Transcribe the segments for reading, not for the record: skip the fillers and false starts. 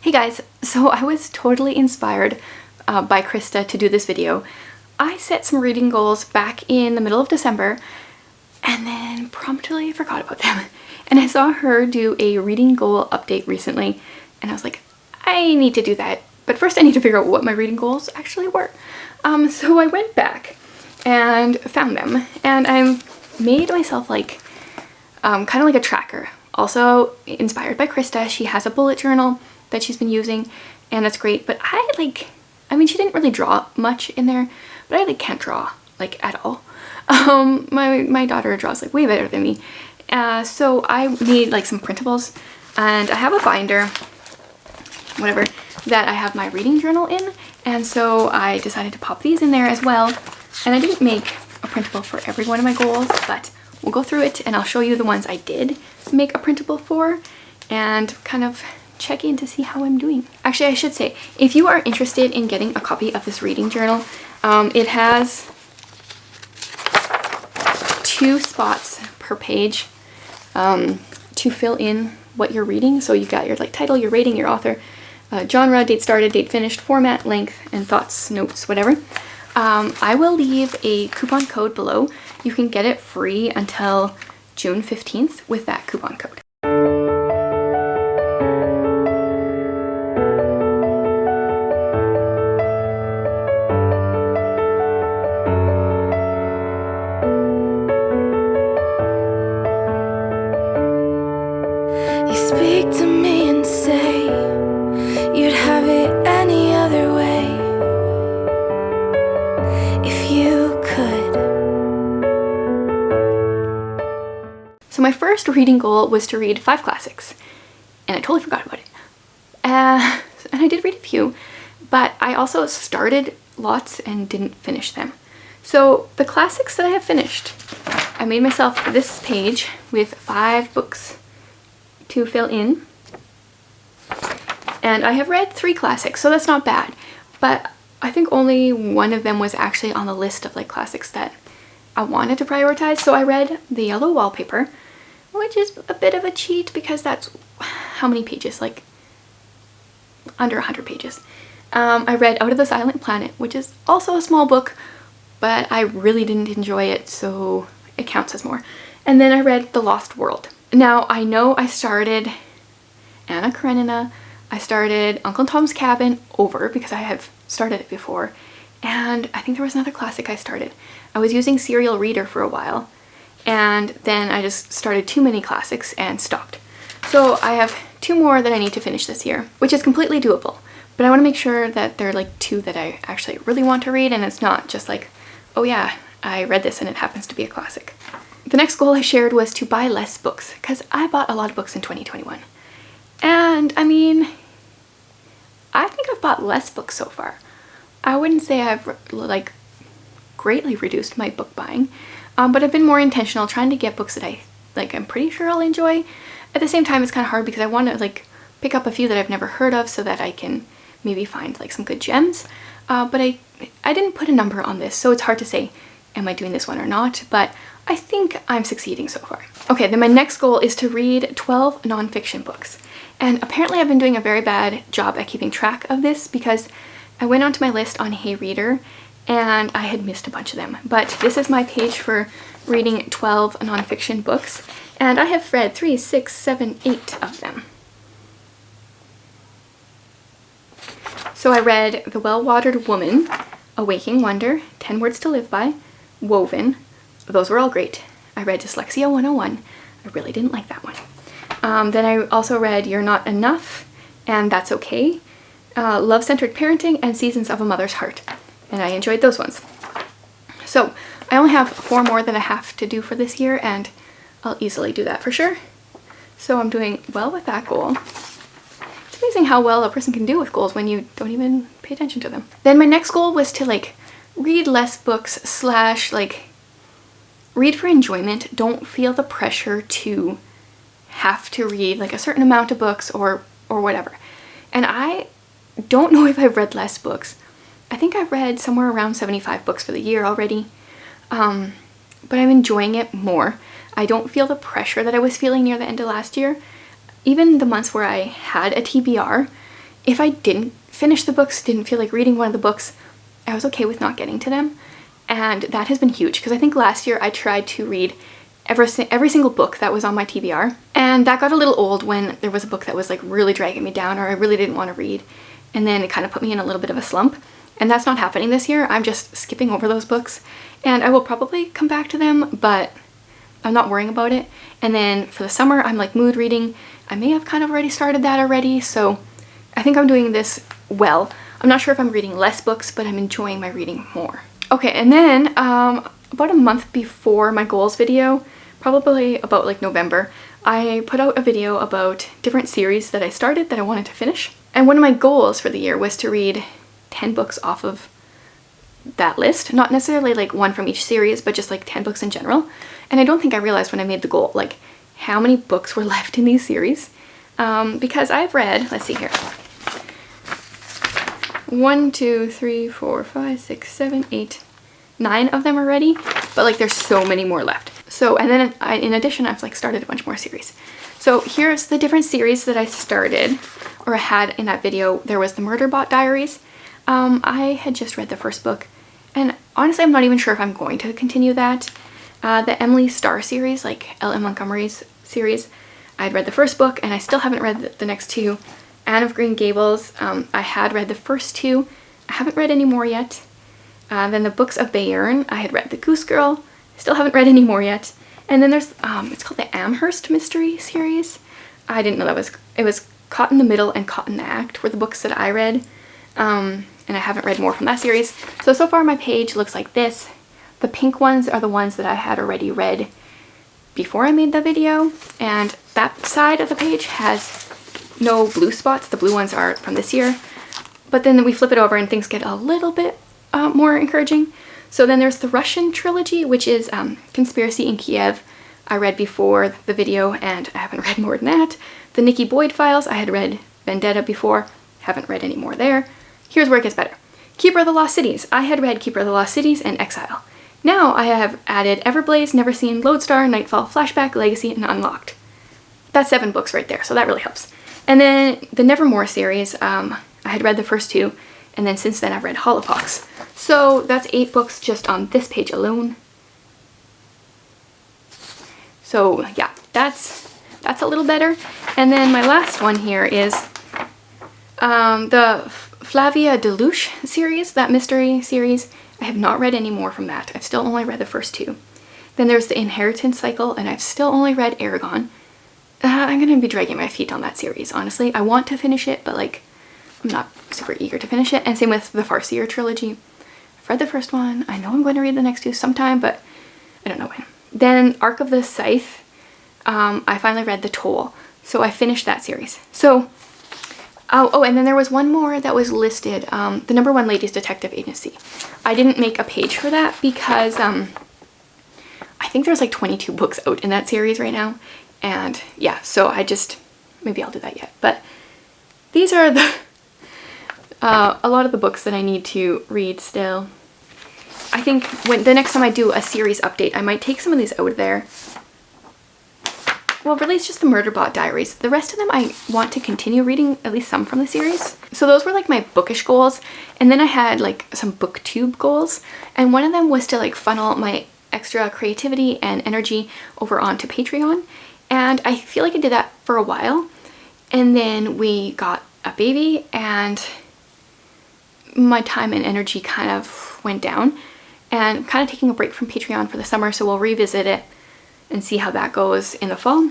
Hey guys, so I was totally inspired by Krista to do this video. I set some reading goals back in the middle of December and then promptly forgot about them. And I saw her do a reading goal update recently and I was like, I need to do that. But first I need to figure out what my reading goals actually were. So I went back and found them and I made myself like kind of like a tracker. Also inspired by Krista, she has a bullet journal that she's been using and that's great, but I mean she didn't really draw much in there, but I like can't draw like at all. My daughter draws like way better than me, so I need like some printables, and I have a binder, whatever, that I have my reading journal in, and so I decided to pop these in there as well. And I didn't make a printable for every one of my goals, but we'll go through it and I'll show you the ones I did make a printable for and kind of check in to see how I'm doing. Actually, I should say, if you are interested in getting a copy of this reading journal, it has 2 spots per page to fill in what you're reading. So you've got your like title, your rating, your author, genre, date started, date finished, format, length, and thoughts, notes, whatever. I will leave a coupon code below. You can get it free until June 15th with that coupon code. You speak to me and say you'd have it any other way if you could. So my first reading goal was to read 5 classics, and I totally forgot about it. And I did read a few, but I also started lots and didn't finish them. So the classics that I have finished, I made myself this page with 5 books to fill in, and I have read 3 classics, so that's not bad, but I think only one of them was actually on the list of like classics that I wanted to prioritize. So I read The Yellow Wallpaper, which is a bit of a cheat because that's how many pages, like under 100 pages. I read Out of the Silent Planet, which is also a small book, but I really didn't enjoy it, so it counts as more. And then I read The Lost World. Now, I know I started Anna Karenina, I started Uncle Tom's Cabin over because I have started it before, and I think there was another classic I started. I was using Serial Reader for a while, and then I just started too many classics and stopped. So I have 2 more that I need to finish this year, which is completely doable, but I want to make sure that they're like 2 that I actually really want to read, and it's not just like, oh yeah, I read this and it happens to be a classic. The next goal I shared was to buy less books, because I bought a lot of books in 2021. And I mean, I think I've bought less books so far. I wouldn't say I've like greatly reduced my book buying, but I've been more intentional trying to get books that I'm pretty sure I'll enjoy. At the same time, it's kind of hard because I want to like pick up a few that I've never heard of so that I can maybe find like some good gems. But I didn't put a number on this, so it's hard to say, am I doing this one or not? But I think I'm succeeding so far. Okay, then my next goal is to read 12 nonfiction books. And apparently I've been doing a very bad job at keeping track of this because I went onto my list on Hey Reader and I had missed a bunch of them. But this is my page for reading 12 nonfiction books, and I have read 3, 6, 7, 8 of them. So I read The Well-Watered Woman, A Waking Wonder, 10 Words to Live By, Woven. Those were all great. I read Dyslexia 101. I really didn't like that one. Then I also read You're Not Enough, and That's Okay, Love-Centered Parenting, and Seasons of a Mother's Heart. And I enjoyed those ones. So I only have 4 more that I have to do for this year, and I'll easily do that for sure. So I'm doing well with that goal. It's amazing how well a person can do with goals when you don't even pay attention to them. Then my next goal was to like read less books / like read for enjoyment. Don't feel the pressure to have to read like a certain amount of books or whatever. And I don't know if I've read less books. I think I've read somewhere around 75 books for the year already, but I'm enjoying it more. I don't feel the pressure that I was feeling near the end of last year. Even the months where I had a TBR, if I didn't finish the books, didn't feel like reading one of the books, I was okay with not getting to them. And that has been huge, because I think last year I tried to read every single book that was on my TBR, and that got a little old when there was a book that was like really dragging me down, or I really didn't want to read, and then it kind of put me in a little bit of a slump. And that's not happening this year. I'm just skipping over those books, and I will probably come back to them, but I'm not worrying about it. And then for the summer, I'm like mood reading. I may have kind of already started that already, so I think I'm doing this well. I'm not sure if I'm reading less books, but I'm enjoying my reading more. Okay, and then about a month before my goals video, probably about like November, I put out a video about different series that I started that I wanted to finish. And one of my goals for the year was to read 10 books off of that list. Not necessarily like one from each series, but just like 10 books in general. And I don't think I realized when I made the goal, like how many books were left in these series. Because I've read, let's see here, 1, 2, 3, 4, 5, 6, 7, 8, 9 of them already, but like there's so many more left. So, and then in addition, I've like started a bunch more series. So here's the different series that I started, or had in that video. There was the Murderbot Diaries. I had just read the first book, and honestly I'm not even sure if I'm going to continue that. The Emily Starr series, like L.M. Montgomery's series, I'd read the first book and I still haven't read the next two. Anne of Green Gables, I had read the first two. I haven't read any more yet. Then the Books of Bayern, I had read The Goose Girl. Still haven't read any more yet. And then there's, it's called the Amherst Mystery series. I didn't know it was Caught in the Middle and Caught in the Act were the books that I read. And I haven't read more from that series. So far my page looks like this. The pink ones are the ones that I had already read before I made the video. And that side of the page has no blue spots. The blue ones are from this year. But then we flip it over and things get a little bit more encouraging. So then there's the Russian trilogy, which is Conspiracy in Kiev. I read before the video and I haven't read more than that. The Nikki Boyd Files, I had read Vendetta before. Haven't read any more there. Here's where it gets better. Keeper of the Lost Cities. I had read Keeper of the Lost Cities and Exile. Now I have added Everblaze, Never Seen, Lodestar, Nightfall, Flashback, Legacy, and Unlocked. That's 7 books right there, so that really helps. And then the Nevermore series, I had read the first 2, and then since then I've read Holopox. So that's 8 books just on this page alone. So yeah, that's a little better. And then my last one here is the Flavia Deluge series, that mystery series. I have not read any more from that. I've still only read the first 2. Then there's the Inheritance Cycle, and I've still only read Aragon. I'm gonna be dragging my feet on that series, honestly. I want to finish it, but like, I'm not super eager to finish it. And same with the Farseer trilogy. I've read the first one. I know I'm going to read the next 2 sometime, but I don't know when. Then Arc of the Scythe, I finally read The Toll. So I finished that series. So, oh, and then there was one more that was listed, the #1 Ladies Detective Agency. I didn't make a page for that because I think there's like 22 books out in that series right now. And yeah, so maybe I'll do that yet. But these are the a lot of the books that I need to read still. I think when the next time I do a series update, I might take some of these out of there. Well, really it's just the Murderbot Diaries. The rest of them I want to continue reading, at least some from the series. So those were like my bookish goals. And then I had like some booktube goals. And one of them was to like funnel my extra creativity and energy over onto Patreon. And I feel like I did that for a while. And then we got a baby and my time and energy kind of went down. And I'm kind of taking a break from Patreon for the summer, so we'll revisit it and see how that goes in the fall.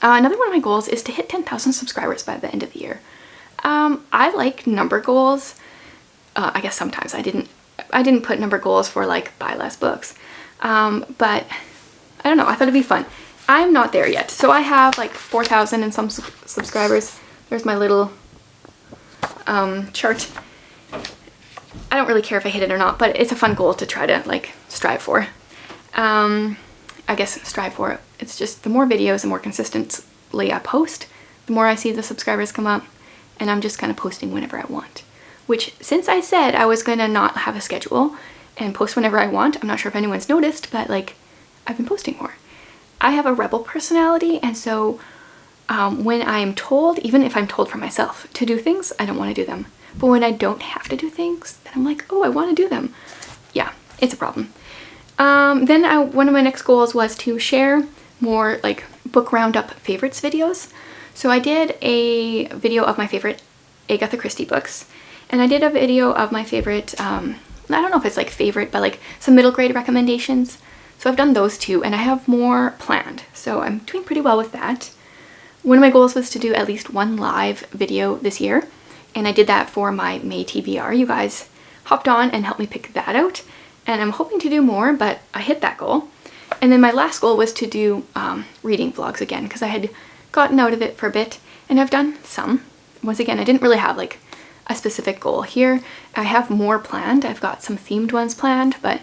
Another one of my goals is to hit 10,000 subscribers by the end of the year. I like number goals. I guess sometimes I didn't put number goals for like buy less books. But I don't know, I thought it'd be fun. I'm not there yet. So I have like 4,000 and some subscribers. There's my little chart. I don't really care if I hit it or not, but it's a fun goal to try to like strive for. I guess strive for it. It's just the more videos, the more consistently I post, the more I see the subscribers come up, and I'm just kind of posting whenever I want. Which, since I said I was gonna not have a schedule and post whenever I want, I'm not sure if anyone's noticed, but like, I've been posting more. I have a rebel personality, and so When I'm told, even if I'm told for myself to do things, I don't want to do them. But when I don't have to do things, then I'm like, oh, I want to do them. Yeah, it's a problem. Then one of my next goals was to share more like book roundup favorites videos. So I did a video of my favorite Agatha Christie books, and I did a video of my favorite, I don't know if it's like favorite, but like some middle grade recommendations. So I've done those two, and I have more planned. So I'm doing pretty well with that. One of my goals was to do at least one live video this year, and I did that for my May TBR. You guys hopped on and helped me pick that out, and I'm hoping to do more, but I hit that goal. And then my last goal was to do reading vlogs again, because I had gotten out of it for a bit, and I've done some. Once again, I didn't really have like a specific goal here. I have more planned. I've got some themed ones planned, but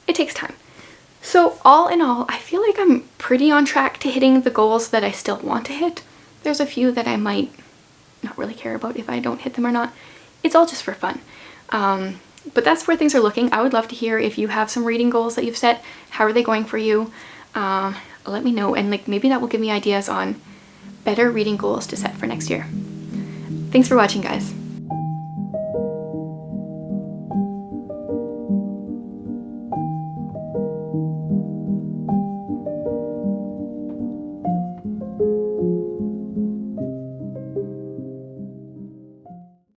it takes time. So all in all, I feel like I'm pretty on track to hitting the goals that I still want to hit. There's a few that I might not really care about if I don't hit them or not. It's all just for fun. But that's where things are looking. I would love to hear if you have some reading goals that you've set. How are they going for you? Let me know, and like maybe that will give me ideas on better reading goals to set for next year. Thanks for watching, guys.